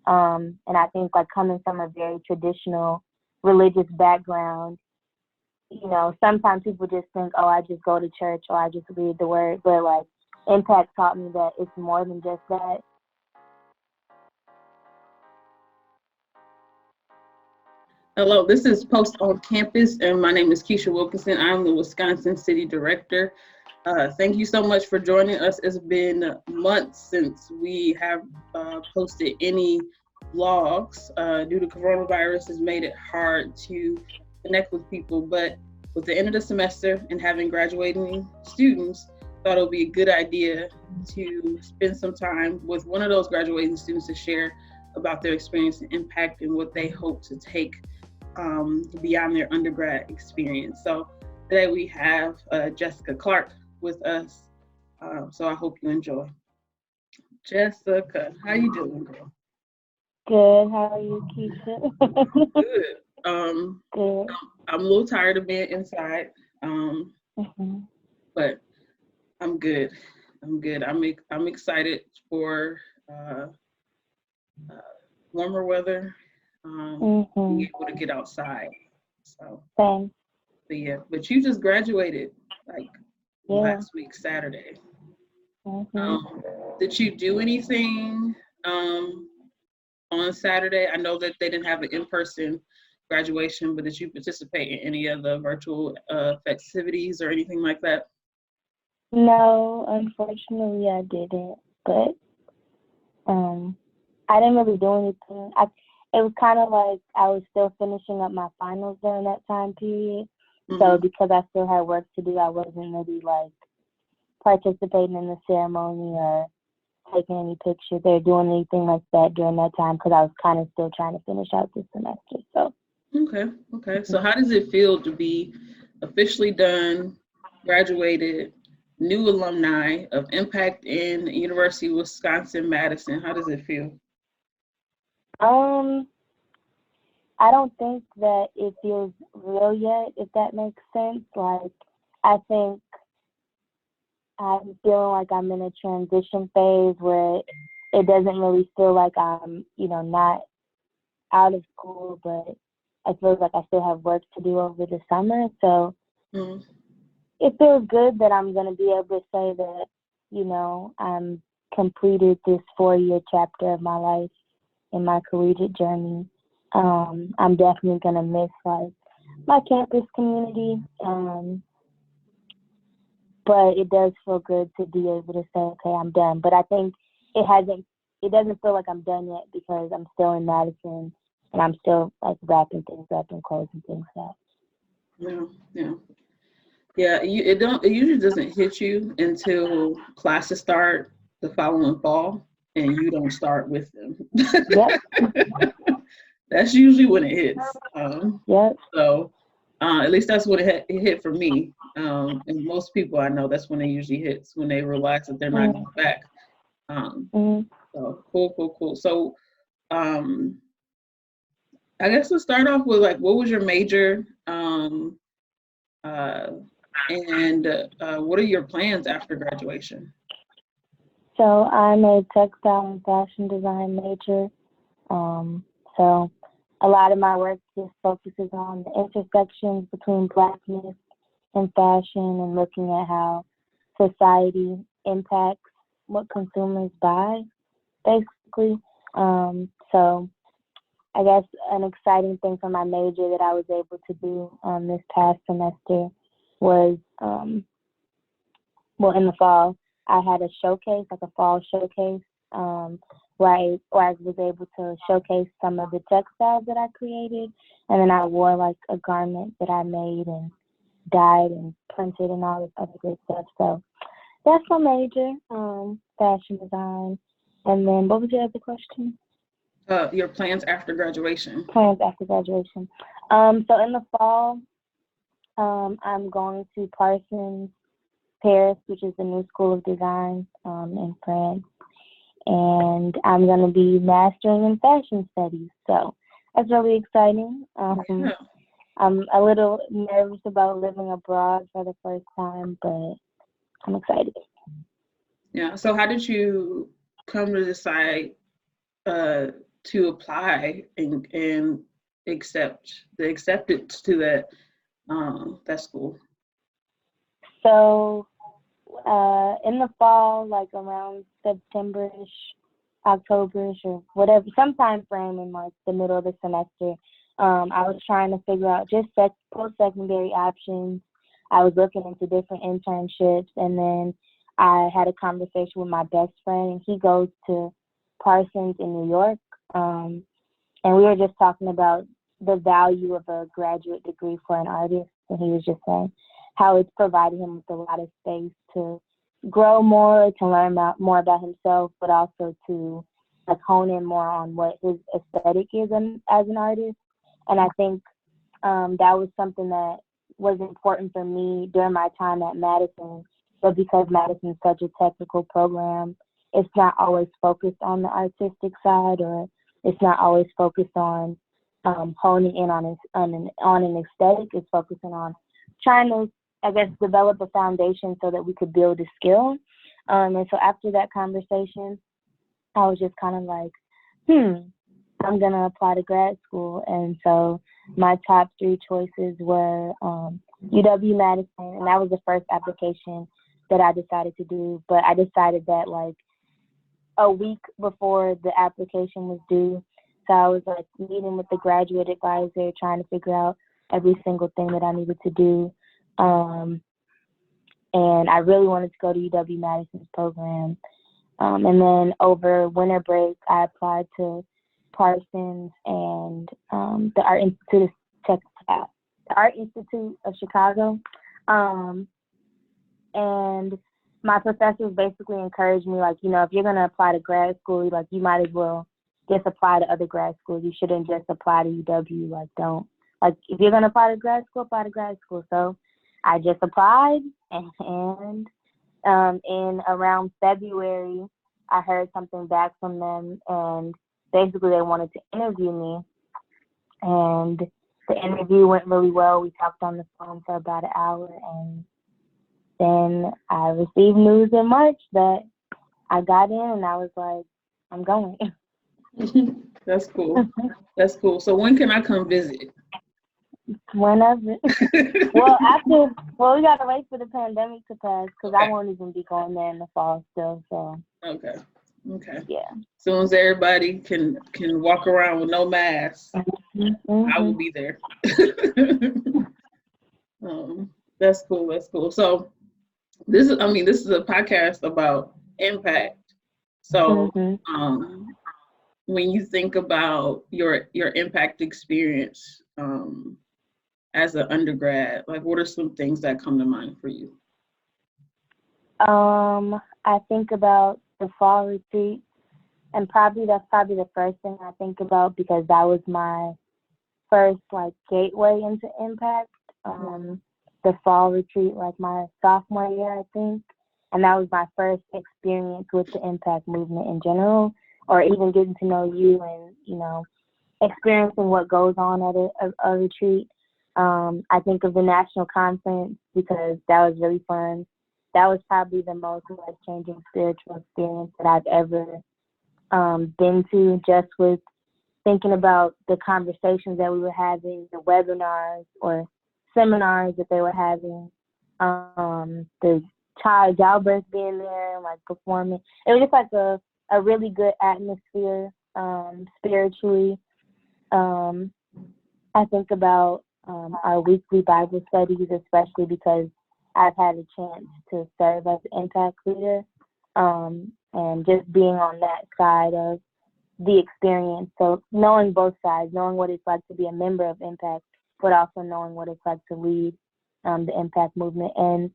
And I think like coming from a very traditional religious background, sometimes people just think, oh, I just go to church or I just read the word. But like Impact taught me that it's more than just that. Hello, this is Post on Campus, and my name is Kesha Wilkinson. I'm the Wisconsin City Director. Thank you so much for joining us. It's been months since we have posted any vlogs due to coronavirus has made it hard to connect with people. But with the end of the semester and having graduating students, thought it would be a good idea to spend some time with one of those graduating students to share about their experience and impact and what they hope to take beyond their undergrad experience. So today we have Jessica Clark with us. So I hope you enjoy. Jessica, how you doing, girl? Good. How are you, Keisha? Good. Good. I'm a little tired of being inside, Mm-hmm. but I'm good. I'm excited for warmer weather. Being able to get outside. So. Same. But yeah, but you just graduated like last week, Saturday. Did you do anything on Saturday? I know that they didn't have an in-person graduation, but did you participate in any of the virtual festivities or anything like that? No, unfortunately I didn't. But I didn't really do anything. It was kind of like I was still finishing up my finals during that time period. So because I still had work to do, I wasn't really like participating in the ceremony or taking any pictures or doing anything like that during that time because I was kind of still trying to finish out this semester. So. Okay. So how does it feel to be officially done, graduated, new alumni of Impact in University of Wisconsin-Madison? How does it feel? I don't think that it feels real yet, if that makes sense. Like, I think I'm feeling like I'm in a transition phase where it doesn't really feel like I'm, not out of school, but I feel like I still have work to do over the summer. So it feels good that I'm going to be able to say that, I'm completed this 4-year chapter of my life in my collegiate journey. I'm definitely going to miss like my campus community. But it does feel good to be able to say, okay, I'm done. But I think it doesn't feel like I'm done yet because I'm still in Madison and I'm still like wrapping things up and closing things up. Yeah. It usually doesn't hit you until classes start the following fall and you don't start with them. Yep. That's usually when it hits. Yep. So at least that's what it hit for me. And most people I know, that's when it usually hits, when they realize that they're not going back. So cool. So I guess let's start off with like, what was your major? And what are your plans after graduation? So I'm a textile and fashion design major. So a lot of my work just focuses on the intersections between Blackness and fashion and looking at how society impacts what consumers buy, basically. So I guess an exciting thing for my major that I was able to do this past semester was, in the fall, I had a showcase, like a fall showcase, where I was able to showcase some of the textiles that I created, and then I wore like a garment that I made and dyed and printed and all this other good stuff. So that's my major, fashion design. And then what was your other question? Your plans after graduation. Plans after graduation. So in the fall, I'm going to Parsons, Paris, which is the new school of design in France. And I'm going to be mastering in fashion studies. So that's really exciting. I'm a little nervous about living abroad for the first time, but I'm excited. Yeah. So how did you come to decide to apply and accept the acceptance to that school? So in the fall, like around September-ish, October-ish, or whatever, sometime frame in like the middle of the semester, I was trying to figure out just post-secondary options. I was looking into different internships, and then I had a conversation with my best friend, and he goes to Parsons in New York, and we were just talking about the value of a graduate degree for an artist, and he was just saying how it's provided him with a lot of space to grow more, to learn more about himself, but also to like hone in more on what his aesthetic is as an artist. And I think that was something that was important for me during my time at Madison. But because Madison is such a technical program, it's not always focused on the artistic side, or it's not always focused on honing in on an aesthetic. It's focusing on trying to, I guess, develop a foundation so that we could build a skill. And so after that conversation, I was just kind of like, I'm going to apply to grad school. And so my top 3 choices were UW-Madison, and that was the first application that I decided to do. But I decided that like a week before the application was due. So I was like meeting with the graduate advisor, trying to figure out every single thing that I needed to do. And I really wanted to go to UW-Madison's program. And then over winter break, I applied to Parsons and the Art Institute of Chicago. And my professors basically encouraged me, like, if you're going to apply to grad school, like, you might as well just apply to other grad schools. You shouldn't just apply to UW. Like, don't. Like, if you're going to apply to grad school, apply to grad school. So I just applied, and in around February, I heard something back from them, and basically they wanted to interview me. And the interview went really well. We talked on the phone for about an hour, and then I received news in March that I got in, and I was like, I'm going. That's cool. That's cool. So when can I come visit? Whenever. Well, we gotta wait for the pandemic to pass, because I won't even be going there in the fall still. So. Okay. Yeah. As soon as everybody can walk around with no mask, I will be there. That's cool. That's cool. So this is a podcast about impact. So when you think about your impact experience as an undergrad, like, what are some things that come to mind for you? I think about the fall retreat, and that's probably the first thing I think about, because that was my first like gateway into impact. The fall retreat, like my sophomore year, I think, and that was my first experience with the impact movement in general, or even getting to know you and experiencing what goes on at a retreat. I think of the national conference, because that was really fun. That was probably the most life-changing spiritual experience that I've ever been to, just with thinking about the conversations that we were having, the webinars or seminars that they were having, the child childbirth being there and like performing. It was just like a really good atmosphere spiritually. I think about our weekly Bible studies, especially because I've had a chance to serve as an impact leader, and just being on that side of the experience. So knowing both sides, knowing what it's like to be a member of Impact, but also knowing what it's like to lead the Impact movement. And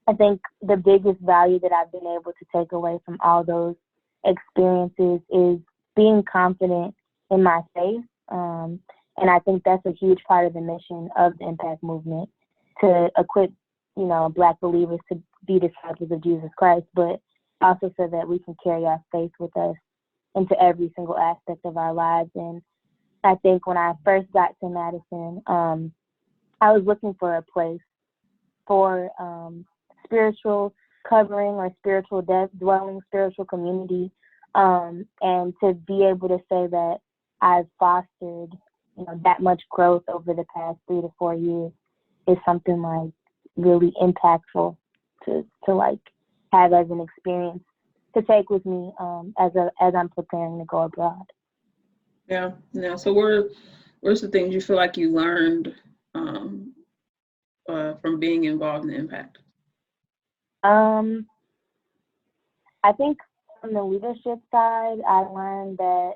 I think the biggest value that I've been able to take away from all those experiences is being confident in my faith. And I think that's a huge part of the mission of the Impact movement, to equip, Black believers to be disciples of Jesus Christ, but also so that we can carry our faith with us into every single aspect of our lives. And I think when I first got to Madison, I was looking for a place for spiritual covering or spiritual dwelling, spiritual community. And to be able to say that I've fostered, that much growth over the past 3 to 4 years is something like really impactful to like have as an experience to take with me as I'm preparing to go abroad. Yeah. So where's the things you feel like you learned from being involved in Impact? I think from the leadership side, I learned that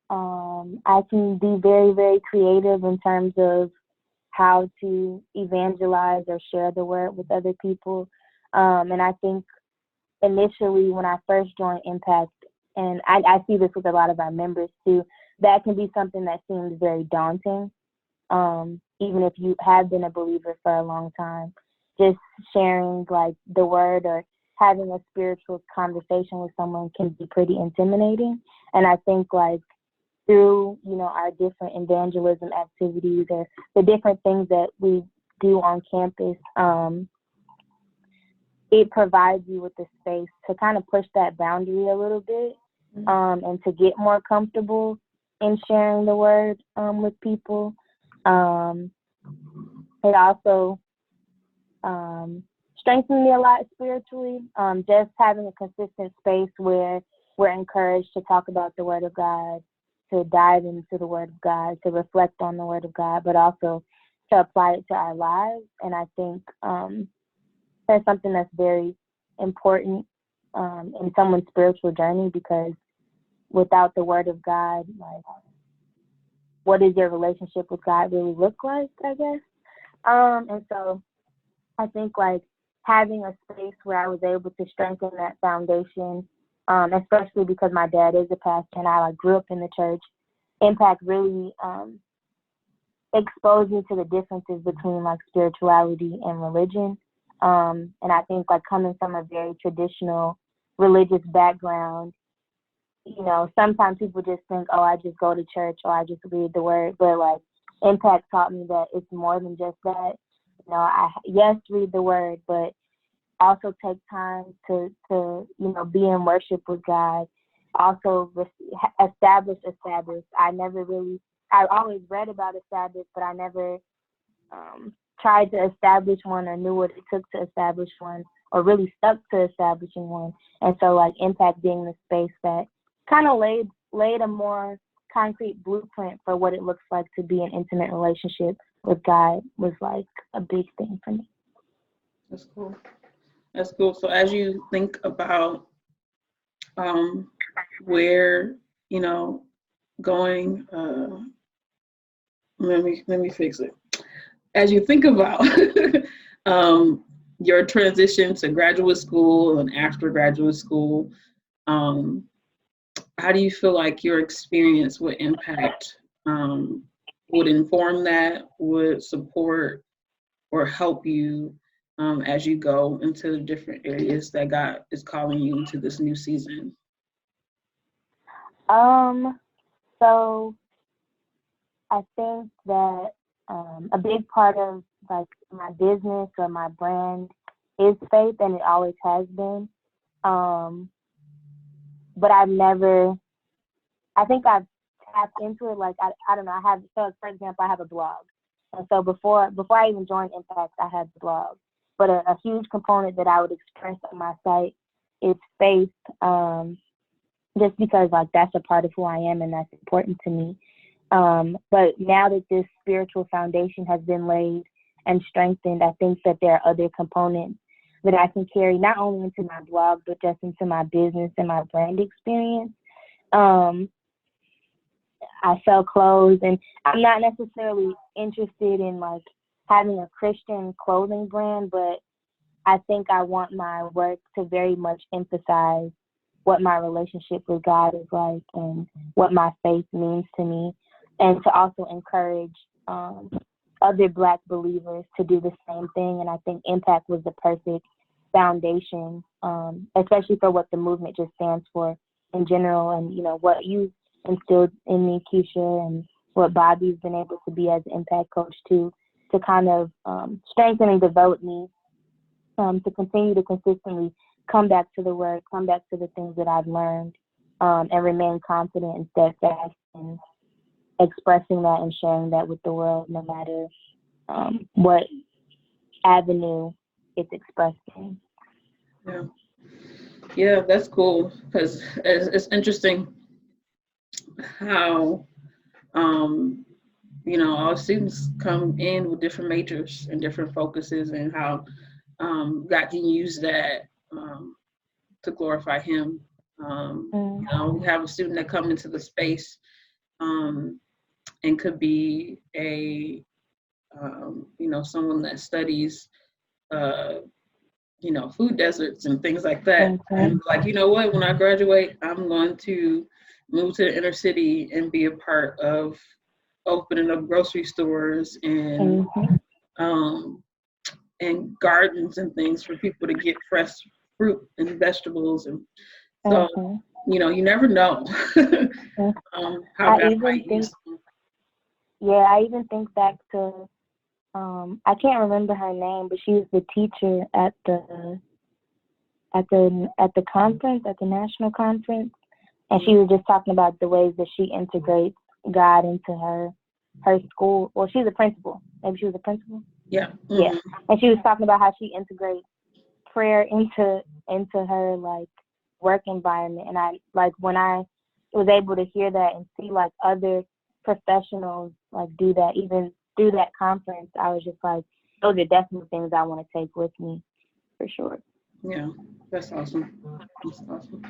I can be very, very creative in terms of how to evangelize or share the word with other people. And I think initially when I first joined Impact, and I see this with a lot of our members too, that can be something that seems very daunting, even if you have been a believer for a long time. Just sharing like the word or having a spiritual conversation with someone can be pretty intimidating. And I think like through, our different evangelism activities or the different things that we do on campus, it provides you with the space to kind of push that boundary a little bit, and to get more comfortable in sharing the word with people. It also strengthened me a lot spiritually, just having a consistent space where we're encouraged to talk about the Word of God, to dive into the Word of God, to reflect on the Word of God, but also to apply it to our lives. And I think that's something that's very important in someone's spiritual journey, because without the Word of God, like, what does your relationship with God really look like, I guess? And so I think like having a space where I was able to strengthen that foundation, especially because my dad is a pastor and I grew up in the church, Impact really exposed me to the differences between like spirituality and religion. And I think like coming from a very traditional religious background, sometimes people just think, oh, I just go to church or I just read the word. But like Impact taught me that it's more than just that. Yes, read the word, but also take time to be in worship with God. Also establish a Sabbath. I always read about a Sabbath, but I never tried to establish one or knew what it took to establish one or really stuck to establishing one. And so like Impact being the space that kind of laid a more concrete blueprint for what it looks like to be an intimate relationship with God was like a big thing for me. That's cool. So as you think about where, going, let me fix it. As you think about your transition to graduate school and after graduate school, how do you feel like your experience with Impact would inform that, would support or help you as you go into the different areas that God is calling you into this new season? So I think that a big part of like my business or my brand is faith, and it always has been. But I think I've tapped into it. Like, I don't know, for example, I have a blog. And so before I even joined Impact, I had the blog. But a huge component that I would express on my site is faith, just because like that's a part of who I am and that's important to me. But now that this spiritual foundation has been laid and strengthened, I think that there are other components that I can carry not only into my blog, but just into my business and my brand experience. I sell clothes, and I'm not necessarily interested in like having a Christian clothing brand, but I think I want my work to very much emphasize what my relationship with God is like and what my faith means to me, and to also encourage other Black believers to do the same thing. And I think Impact was the perfect foundation, especially for what the movement just stands for in general, and what you instilled in me, Kesha, and what Bobby's been able to be as an Impact coach to kind of strengthen and develop me to continue to consistently come back to the word, come back to the things that I've learned, and remain confident and steadfast in expressing that and sharing that with the world, no matter what avenue it's expressed in. Yeah, yeah, that's cool, because it's interesting how all students come in with different majors and different focuses, and how God can use that to glorify Him. We have a student that come into the space and could be a someone that studies food deserts and things like that. And like, you know what, when I graduate, I'm going to move to the inner city and be a part of opening up grocery stores and and gardens and things for people to get fresh fruit and vegetables. And so, you never know how God might use them. Yeah, I even think back to, I can't remember her name, but she was the teacher at the conference, at the national conference, and she was just talking about the ways that she integrates God into her school. Well, she's a principal. Maybe she was a principal. Yeah. Mm-hmm. Yeah, and she was talking about how she integrates prayer into her like work environment. And I like when I was able to hear that and see like other professionals like do that, even through that conference, I was just like, those are definitely things I want to take with me for sure. Yeah, that's awesome. That's awesome.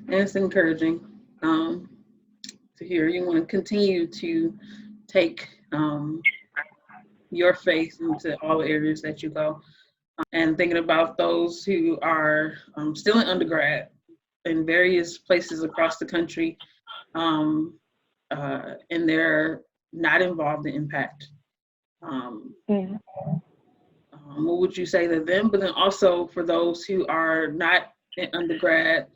And it's encouraging to hear. You want to continue to take your faith into all areas that you go. And thinking about those who are still in undergrad in various places across the country, and they're not involved in Impact. What would you say to them? But then also for those who are not in undergrad,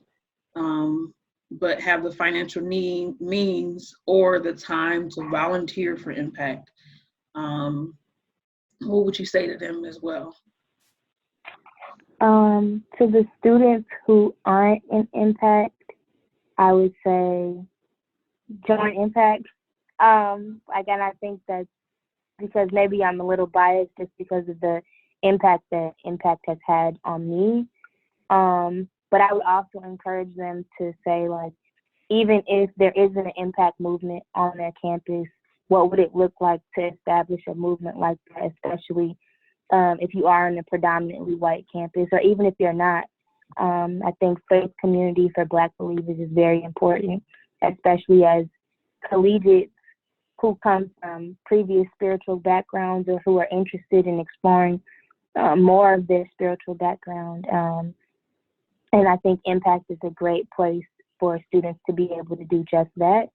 but have the financial means or the time to volunteer for Impact, what would you say to them as well? To the students who aren't in Impact, I would say join Impact. Again, I think that's because maybe I'm a little biased just because of the impact that Impact has had on me. But I would also encourage them to say, like, even if there isn't an Impact movement on their campus, what would it look like to establish a movement like that, especially if you are on a predominantly white campus, or even if you're not. I think faith community for Black believers is very important, especially as collegiates who come from previous spiritual backgrounds or who are interested in exploring more of their spiritual background. And I think Impact is a great place for students to be able to do just that,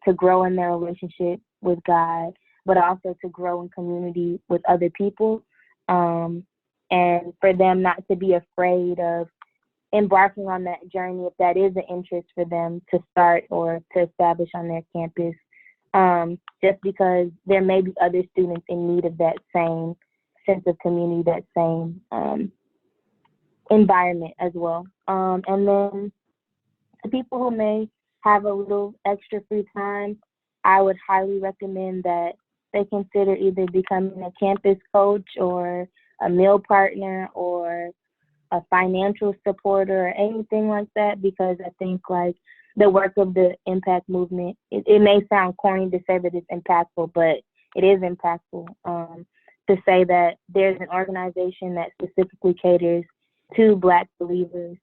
to grow in their relationship with God, but also to grow in community with other people. And for them not to be afraid of embarking on that journey if that is an interest for them to start or to establish on their campus, just because there may be other students in need of that same sense of community, that same environment as well. And then to people who may have a little extra free time, I would highly recommend that they consider either becoming a campus coach or a meal partner or a financial supporter or anything like that, because I think like the work of the Impact movement, it may sound corny to say that it's impactful, but it is impactful. To say that there's an organization that specifically caters to Black believers.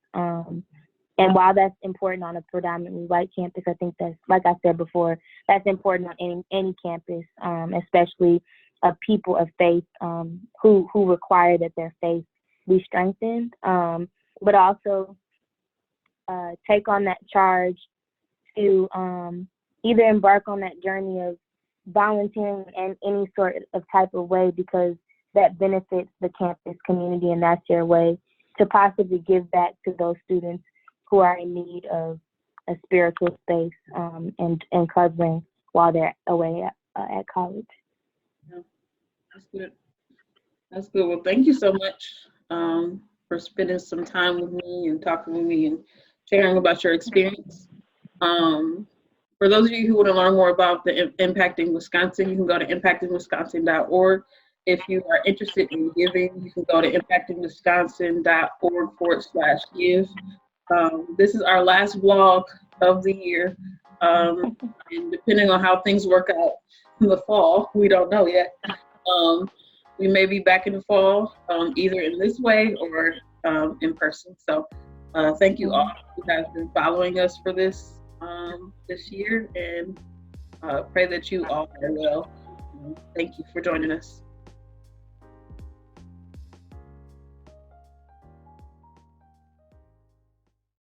And while that's important on a predominantly white campus, I think that's, like I said before, that's important on any campus, especially of people of faith who require that their faith be strengthened, but also take on that charge to either embark on that journey of volunteering in any sort of type of way, because that benefits the campus community, and that's your way to possibly give back to those students who are in need of a spiritual space and covering while they're away at college. Yeah, that's good. That's good. Well, thank you so much for spending some time with me and talking with me and sharing about your experience. For those of you who want to learn more about the Impacting Wisconsin, you can go to impactingwisconsin.org. If you are interested in giving, you can go to impactingwisconsin.org/give. This is our last vlog of the year. And depending on how things work out in the fall, we don't know yet. We may be back in the fall, either in this way or in person. So thank you all who have been following us for this year, and pray that you all are well. Thank you for joining us.